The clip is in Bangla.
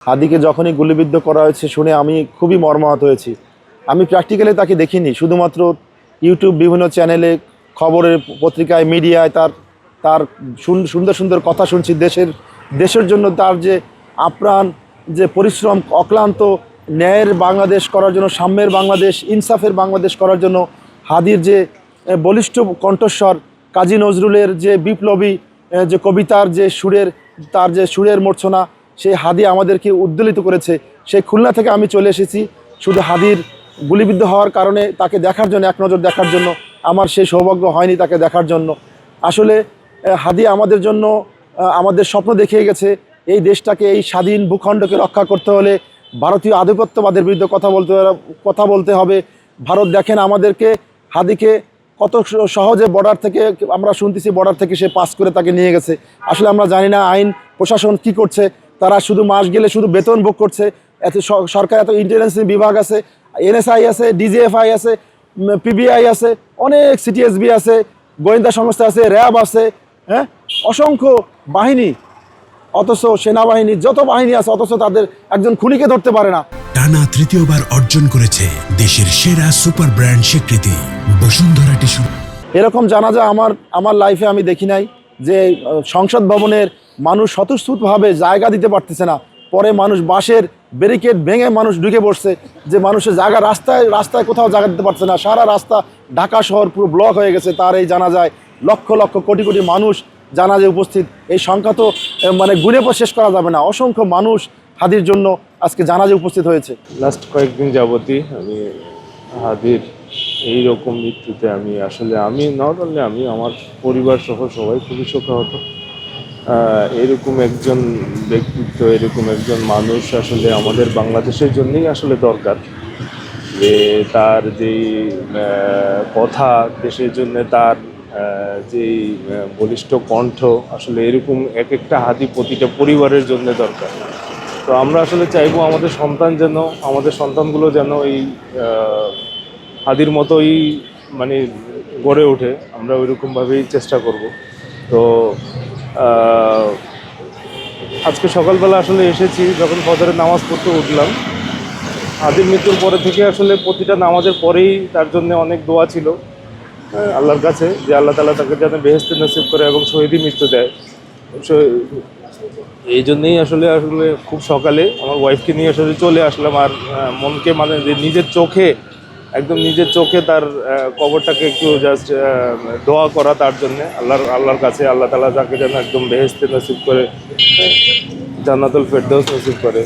হাদিকে যখনই গুলিবিদ্ধ করা হয়েছে শুনে আমি খুবই মর্মাহত হয়েছি। আমি প্র্যাকটিক্যালি তাকে দেখিনি, শুধুমাত্র ইউটিউব বিভিন্ন চ্যানেলে, খবরের পত্রিকায়, মিডিয়ায় তার তার সুন্দর সুন্দর কথা শুনছি। দেশের জন্য তার যে আপ্রাণ যে পরিশ্রম, অক্লান্ত ন্যায়ের বাংলাদেশ করার জন্য, সাম্যের বাংলাদেশ, ইনসাফের বাংলাদেশ করার জন্য হাদির যে বলিষ্ঠ কণ্ঠস্বর, কাজী নজরুলের যে বিপ্লবী যে কবিতার যে সুরের মূর্ছনা, সেই হাদি আমাদেরকে উদ্বেলিত করেছে। সেই খুলনা থেকে আমি চলে এসেছি শুধু হাদির গুলিবিদ্ধ হওয়ার কারণে তাকে দেখার জন্য, এক নজর দেখার জন্য। আমার সেই সৌভাগ্য হয়নি তাকে দেখার জন্য। আসলে হাদি আমাদের জন্য আমাদের স্বপ্ন দেখিয়ে গেছে। এই দেশটাকে, এই স্বাধীন ভূখণ্ডকে রক্ষা করতে হলে ভারতীয় আধিপত্যবাদের বিরুদ্ধে কথা বলতে হবে। ভারত দেখেন আমাদেরকে, হাদিকে কত সহজে বর্ডার থেকে, আমরা শুনতেছি বর্ডার থেকে সে পাস করে তাকে নিয়ে গেছে। আসলে আমরা জানি না আইন প্রশাসন কি করছে। তারা শুধু মাস গেলে শুধু বেতন ভোগ করছে। এত সরকার, এত ইন্টেলিজেন্স বিভাগ আছে, এনএসআই আছে, ডিজিএফআই আছে, পিবিআই আছে, অনেক সিটিএসবি আছে, গোয়েন্দা সংস্থা আছে, র্যাব আছে, হ্যাঁ, অসংখ্য বাহিনী। অথচ সেনাবাহিনী যত বাহিনী আছে, অথচ তাদের একজন খুনিকে ধরতে পারে না। টানা তৃতীয়বার অর্জন করেছে দেশের সেরা সুপার ব্র্যান্ড স্বীকৃতি বসুন্ধরা টিস্যু। এরকম জানাজা আমার লাইফে আমি দেখি নাই, যে সংসদ ভবনের মানুষ স্বতঃস্ফূর্তভাবে জায়গা দিতে পারতেছে না, পরে মানুষ বাঁশের ব্যারিকেড ভেঙে মানুষ ঢুকে পড়ছে, যে মানুষের জায়গা, রাস্তায় কোথাও জায়গা দিতে পারছে না। সারা রাস্তা ঢাকা শহর পুরো ব্লক হয়ে গেছে তার এই জানাজায়। লক্ষ লক্ষ কোটি কোটি মানুষ জানাজায় উপস্থিত। এই সংখ্যা তো মানে গুণে শেষ করা যাবে না। অসংখ্য মানুষ হাদির জন্য আজকে জানাজায় উপস্থিত হয়েছে। লাস্ট কয়েকদিন যাবতই আমি হাদির এইরকম মৃত্যুতে আমি নট অনলি আমি, আমার পরিবার সহ সবাই খুবই শোকাহত। এরকম একজন ব্যক্তিত্ব, এরকম একজন মানুষ আসলে আমাদের বাংলাদেশের জন্যই আসলে দরকার। যে তার যেই কথা, দেশের জন্য তার যেই বলিষ্ঠ কণ্ঠ, আসলে এরকম এক একটা হাদি প্রতিটা পরিবারের জন্য দরকার। তো আমরা আসলে চাইবো আমাদের সন্তানগুলো যেন এই হাদির মতোই মানে গড়ে ওঠে। আমরা ওইরকমভাবেই চেষ্টা করব। তো আজকে সকালবেলা আসলে এসেছি, যখন ফজরের নামাজ পড়তে উঠলাম, হাদির মৃত্যুর পরে থেকে আসলে প্রতিটা নামাজের পরেই তার জন্য অনেক দোয়া ছিল আল্লাহর কাছে, যে আল্লাহ তাআলা তাকে যেন বেহেশতে নসিব করে এবং শহীদি মৃত্যু দেয়। এই জন্যেই আসলে খুব সকালে আমার ওয়াইফকে নিয়ে আসলে চলে আসলাম। আর মনকে মানে নিজের চোখে তার কবরটাকে একটু জাস্ট দোয়া করা তার জন্যে, আল্লাহর কাছে, আল্লাহ তাআলা তাকে যেন একদম বেহেশতে নসিব করে, জান্নাতুল ফেরদৌস নসিব করে।